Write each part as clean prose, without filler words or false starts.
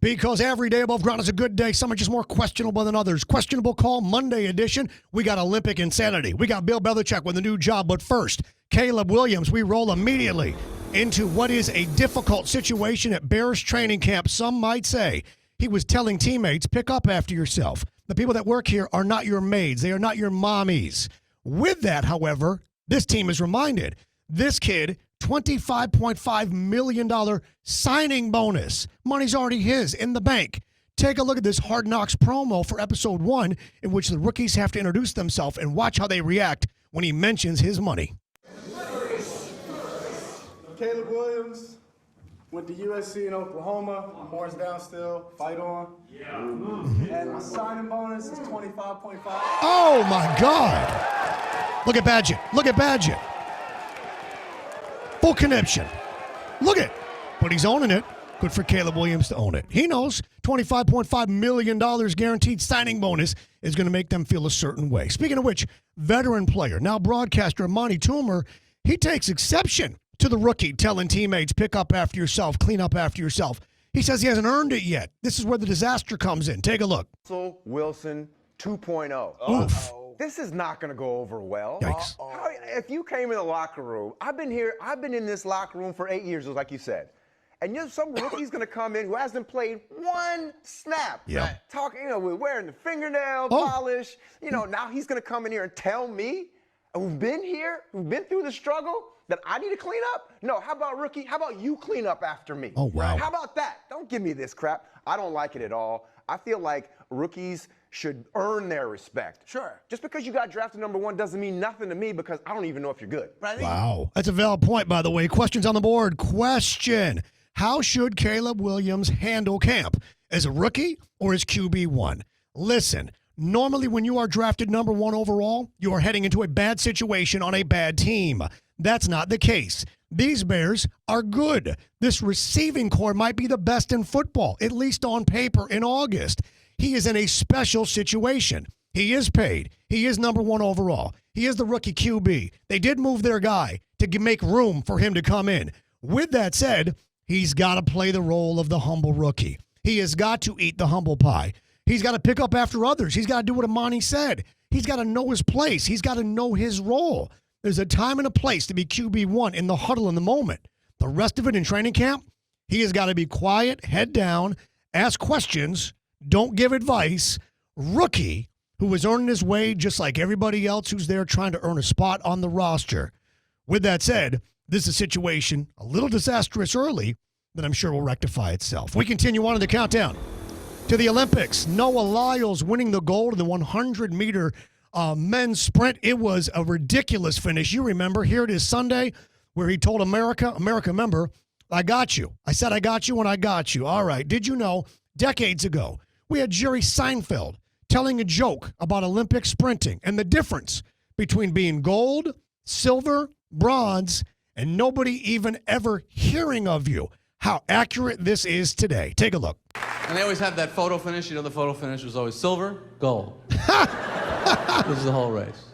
Because every day above ground is a good day. Some are just more questionable than others. Questionable Call Monday edition. We got Olympic insanity. We got Bill Belichick with a new job. But first, Caleb Williams. We roll immediately into what is a difficult situation at Bears training camp. Some might say he was telling teammates, pick up after yourself. The people that work here are not your maids. They are not your mommies. With that, however, this team is reminded, this kid, $25.5 million signing bonus. Money's already his in the bank. Take a look at this Hard Knocks promo for episode 1, in which the rookies have to introduce themselves and watch how they react when he mentions his money. Caleb Williams, went to USC in Oklahoma. Horns down still, fight on. Yeah. And my signing bonus is $25.5. Oh my God. Look at Badgett. Look at Badgett. Full connection. Look at, but he's owning it. Good for Caleb Williams to own it. He knows $25.5 million guaranteed signing bonus is going to make them feel a certain way. Speaking of which, veteran player, now broadcaster Monty Toomer, he takes exception to the rookie telling teammates, pick up after yourself, clean up after yourself. He says he hasn't earned it yet. This is where the disaster comes in. Take a look. Russell Wilson 2.0. Oof. This is not going to go over well. Yikes. If you came in the locker room, I've been in this locker room for 8 years, like you said. And some rookie's going to come in who hasn't played one snap. Yeah. Talking, we're wearing the fingernail polish. Now he's going to come in here and tell me, who've been here, who've been through the struggle, that I need to clean up? No, how about rookie? How about you clean up after me? Oh, wow. How about that? Don't give me this crap. I don't like it at all. I feel like rookies should earn their respect. Sure. Just because you got drafted number 1 doesn't mean nothing to me because I don't even know if you're good. Right? Wow. That's a valid point, by the way. Questions on the board. Question. How should Caleb Williams handle camp? As a rookie or as QB1? Listen, normally when you are drafted number 1 overall, you are heading into a bad situation on a bad team. That's not the case. These Bears are good. This receiving core might be the best in football, at least on paper in August. He is in a special situation. He is paid. He is number 1 overall. He is the rookie QB. They did move their guy to make room for him to come in. With that said, he's got to play the role of the humble rookie. He has got to eat the humble pie. He's got to pick up after others. He's got to do what Amani said. He's got to know his place. He's got to know his role. There's a time and a place to be QB1 in the huddle in the moment. The rest of it in training camp, he has got to be quiet, head down, ask questions, don't give advice. Rookie who is earning his way just like everybody else who's there trying to earn a spot on the roster. With that said, this is a situation a little disastrous early that I'm sure will rectify itself. We continue on in the countdown to the Olympics. Noah Lyles winning the gold in the 100-meter men's sprint. It was a ridiculous finish. You remember, here it is Sunday, where he told America, remember, I got you. I said I got you and I got you. All right. Did you know, decades ago, we had Jerry Seinfeld telling a joke about Olympic sprinting and the difference between being gold, silver, bronze, and nobody even ever hearing of you. How accurate this is today. Take a look. And they always have that photo finish. The photo finish was always silver, gold. This is the whole race.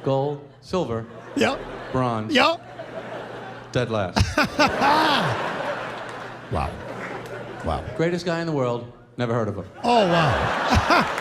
Gold, silver, Yep. bronze, Yep. dead last. Wow. Wow. Greatest guy in the world, never heard of him. Oh, wow.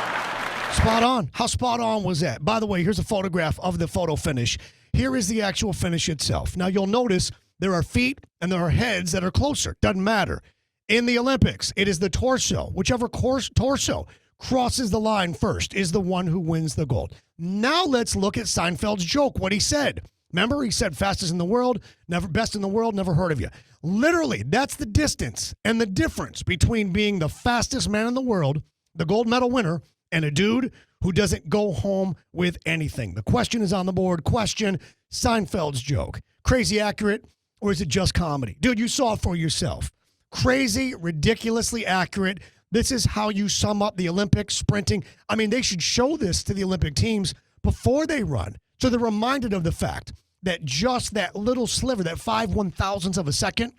Spot on. How spot on was that? By the way, here's a photograph of the photo finish. Here is the actual finish itself. Now, you'll notice there are feet and there are heads that are closer. Doesn't matter. In the Olympics, it is the torso. Whichever torso crosses the line first is the one who wins the gold. Now let's look at Seinfeld's joke, what he said. Remember, he said fastest in the world, never best in the world, never heard of you. Literally, that's the distance and the difference between being the fastest man in the world, the gold medal winner, and a dude who doesn't go home with anything. The question is on the board. Question, Seinfeld's joke. Crazy accurate, or is it just comedy? Dude, you saw it for yourself. Crazy, ridiculously accurate. This is how you sum up the Olympics sprinting. I mean, they should show this to the Olympic teams before they run, so they're reminded of the fact that just that little sliver, that 5/1000ths of a second,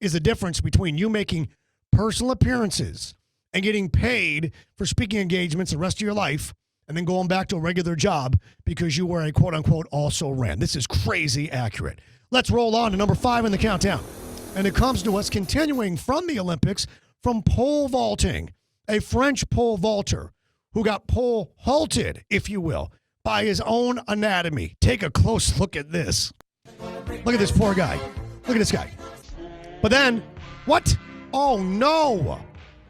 is the difference between you making personal appearances and getting paid for speaking engagements the rest of your life and then going back to a regular job because you were a quote-unquote also ran. This is crazy accurate. Let's roll on to number 5 in the countdown. And it comes to us continuing from the Olympics from pole vaulting, a French pole vaulter who got pole halted, if you will, by his own anatomy. Take a close look at this. Look at this poor guy. Look at this guy. But then, what? Oh, no.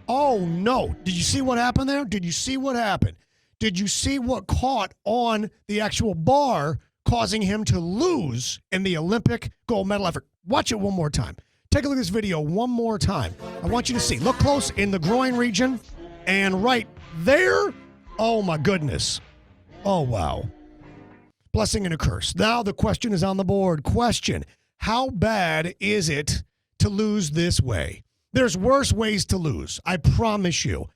Oh, no. Did you see what happened there? Did you see what happened? Did you see what caught on the actual bar, causing him to lose in the Olympic gold medal effort? Watch it one more time. Take a look at this video one more time. I want you to see. Look close in the groin region and right there. Oh, my goodness. Oh, wow. Blessing and a curse. Now the question is on the board. Question: how bad is it to lose this way? There's worse ways to lose. I promise you.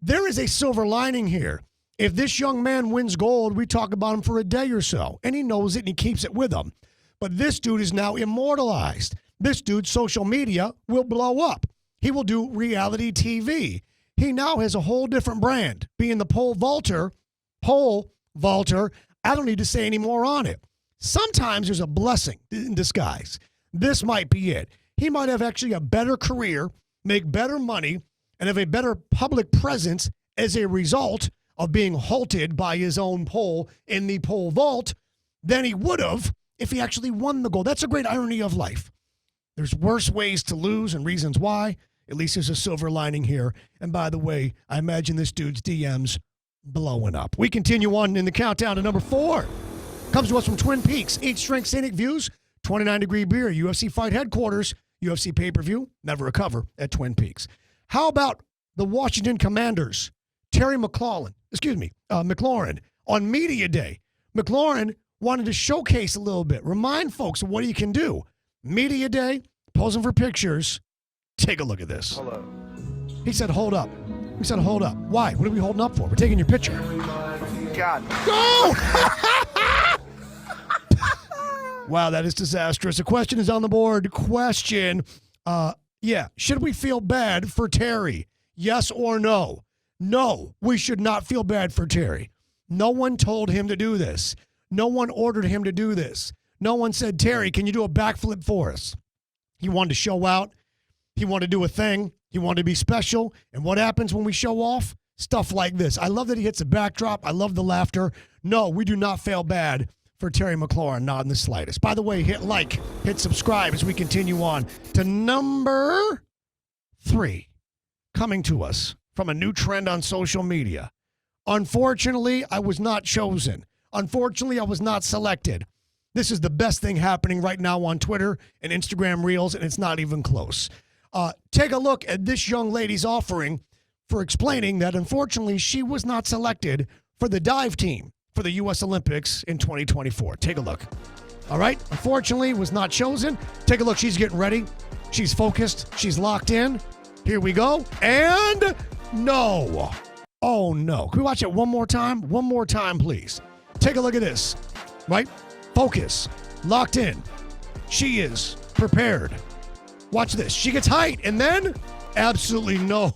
There is a silver lining here. If this young man wins gold, we talk about him for a day or so, and he knows it and he keeps it with him. But this dude is now immortalized. This dude's social media will blow up. He will do reality TV. He now has a whole different brand, being the pole vaulter. I don't need to say any more on it. Sometimes there's a blessing in disguise. This might be it. He might have actually a better career, make better money, and have a better public presence as a result of being halted by his own pole in the pole vault than he would have if he actually won the gold. That's a great irony of life. There's worse ways to lose and reasons why. At least there's a silver lining here. And by the way, I imagine this dude's DMs blowing up. We continue on in the countdown to number 4. Comes to us from Twin Peaks. Eat Strength Scenic Views, 29-degree beer, UFC Fight Headquarters, UFC pay-per-view, never recover at Twin Peaks. How about the Washington Commanders? Terry McLaurin, on Media Day. McLaurin wanted to showcase a little bit, remind folks of what he can do. Media Day, posing for pictures. Take a look at this. Hold up. He said, hold up. We said, hold up. Why? What are we holding up for? We're taking your picture. God. Go! Wow, that is disastrous. A question is on the board. Question, should we feel bad for Terry? Yes or no? No, we should not feel bad for Terry. No one told him to do this. No one ordered him to do this. No one said, Terry, can you do a backflip for us? He wanted to show out. He wanted to do a thing. He wanted to be special. And what happens when we show off? Stuff like this. I love that he hits a backdrop. I love the laughter. No, we do not feel bad for Terry McLaurin, not in the slightest. By the way, hit like, hit subscribe as we continue on to number 3. Coming to us from a new trend on social media. Unfortunately, I was not chosen. Unfortunately, I was not selected. This is the best thing happening right now on Twitter and Instagram Reels, and it's not even close. Take a look at this young lady's offering for explaining that, unfortunately, she was not selected for the dive team for the U.S. Olympics in 2024. Take a look. All right? Unfortunately, was not chosen. Take a look. She's getting ready. She's focused. She's locked in. Here we go. And no. Oh, no. Can we watch it one more time? One more time, please. Take a look at this. Right? Focus. Locked in. She is prepared. Watch this. She gets height, and then absolutely no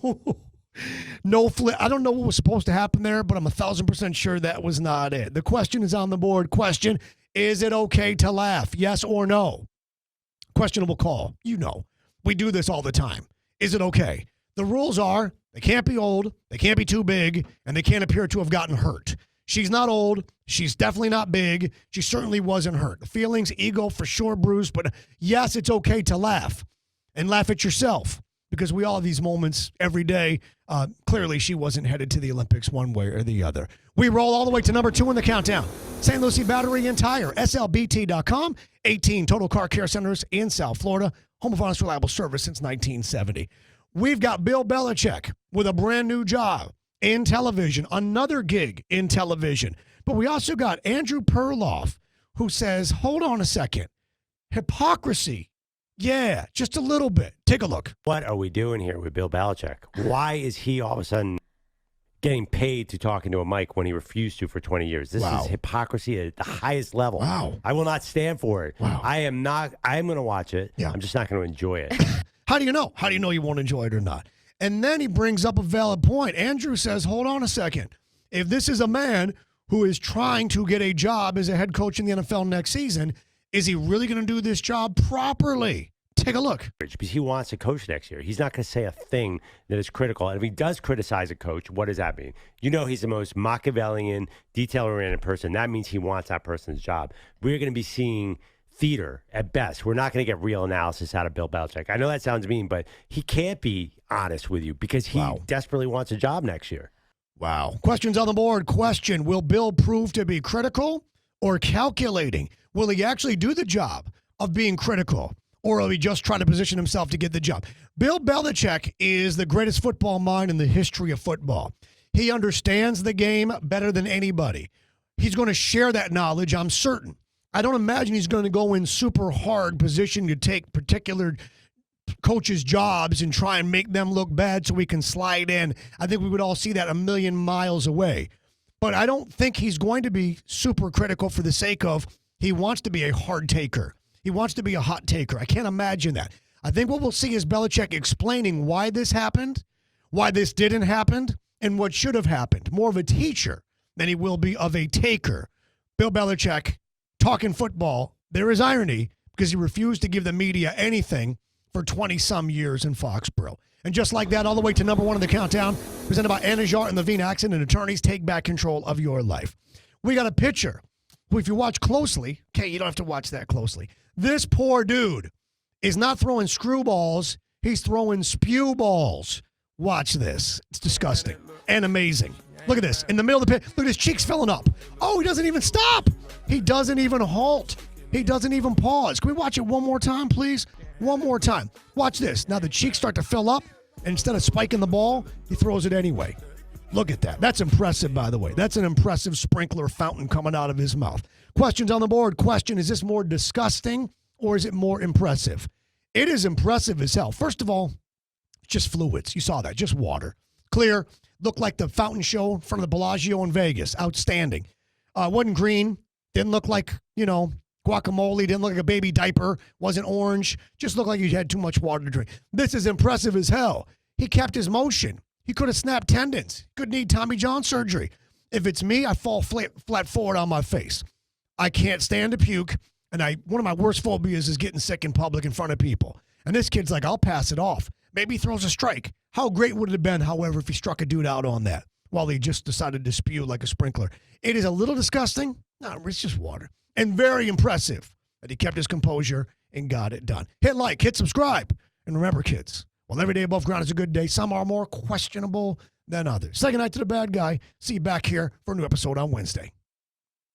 flip. I don't know what was supposed to happen there, but I'm 1,000% sure that was not it. The question is on the board. Question, is it okay to laugh? Yes or no? Questionable call. You know. We do this all the time. Is it okay? The rules are they can't be old, they can't be too big, and they can't appear to have gotten hurt. She's not old. She's definitely not big. She certainly wasn't hurt. The feelings, ego for sure bruised, but yes, it's okay to laugh and laugh at yourself because we all have these moments every day. Clearly, she wasn't headed to the Olympics one way or the other. We roll all the way to number 2 in the countdown. St. Lucie Battery and Tire, slbt.com, 18 total car care centers in South Florida, home of honest, reliable service since 1970. We've got Bill Belichick with a brand new job in television, another gig in television. But we also got Andrew Perloff, who says, hold on a second, hypocrisy. Yeah, just a little bit. Take a look. What are we doing here with Bill Belichick? Why is he all of a sudden getting paid to talk into a mic when he refused to for 20 years? This is hypocrisy at the highest level. Wow. I will not stand for it. Wow. I'm going to watch it. Yeah. I'm just not going to enjoy it. How do you know? How do you know you won't enjoy it or not? And then he brings up a valid point. Andrew says, hold on a second. If this is a man who is trying to get a job as a head coach in the NFL next season, is he really going to do this job properly? Take a look. Because he wants to coach next year. He's not going to say a thing that is critical. And if he does criticize a coach, what does that mean? You know he's the most Machiavellian, detail-oriented person. That means he wants that person's job. We're going to be seeing theater at best. We're not going to get real analysis out of Bill Belichick. I know that sounds mean, but he can't be honest with you because he desperately wants a job next year. Wow. Questions on the board. Question, will Bill prove to be critical or calculating? Will he actually do the job of being critical? Or will he just try to position himself to get the job? Bill Belichick is the greatest football mind in the history of football. He understands the game better than anybody. He's going to share that knowledge, I'm certain. I don't imagine he's going to go in super hard position to take particular coaches' jobs and try and make them look bad so we can slide in. I think we would all see that a million miles away. But I don't think he's going to be super critical for the sake of he wants to be a hard taker. He wants to be a hot taker. I can't imagine that. I think what we'll see is Belichick explaining why this happened, why this didn't happen, and what should have happened. More of a teacher than he will be of a taker. Bill Belichick talking football. There is irony because he refused to give the media anything for 20-some years in Foxborough. And just like that, all the way to number one in the countdown, presented by Anajar and the Veen Accent, and attorneys take back control of your life. We got a pitcher who, if you watch closely, okay, you don't have to watch that closely. This poor dude is not throwing screwballs. He's throwing spew balls. Watch this. It's disgusting and amazing. Look at this. In the middle of the pit, look at his cheeks filling up. Oh, he doesn't even stop. He doesn't even halt. He doesn't even pause. Can we watch it one more time, please? One more time. Watch this. Now the cheeks start to fill up, and instead of spiking the ball, he throws it anyway. Look at that. That's impressive, by the way. That's an impressive sprinkler fountain coming out of his mouth. Questions on the board. Question, is this more disgusting or is it more impressive? It is impressive as hell. First of all, just fluids. You saw that. Just water. Clear. Looked like the fountain show in front of the Bellagio in Vegas. Outstanding. Wasn't green. Didn't look like, guacamole. Didn't look like a baby diaper. Wasn't orange. Just looked like you had too much water to drink. This is impressive as hell. He kept his motion. He could have snapped tendons. Could need Tommy John surgery. If it's me, I fall flat forward on my face. I can't stand to puke, and one of my worst phobias is getting sick in public in front of people. And this kid's like, I'll pass it off. Maybe he throws a strike. How great would it have been, however, if he struck a dude out on that while he just decided to spew like a sprinkler? It is a little disgusting. No, it's just water. And very impressive that he kept his composure and got it done. Hit like, hit subscribe. And remember, kids, while every day above ground is a good day, some are more questionable than others. Second night to the bad guy. See you back here for a new episode on Wednesday.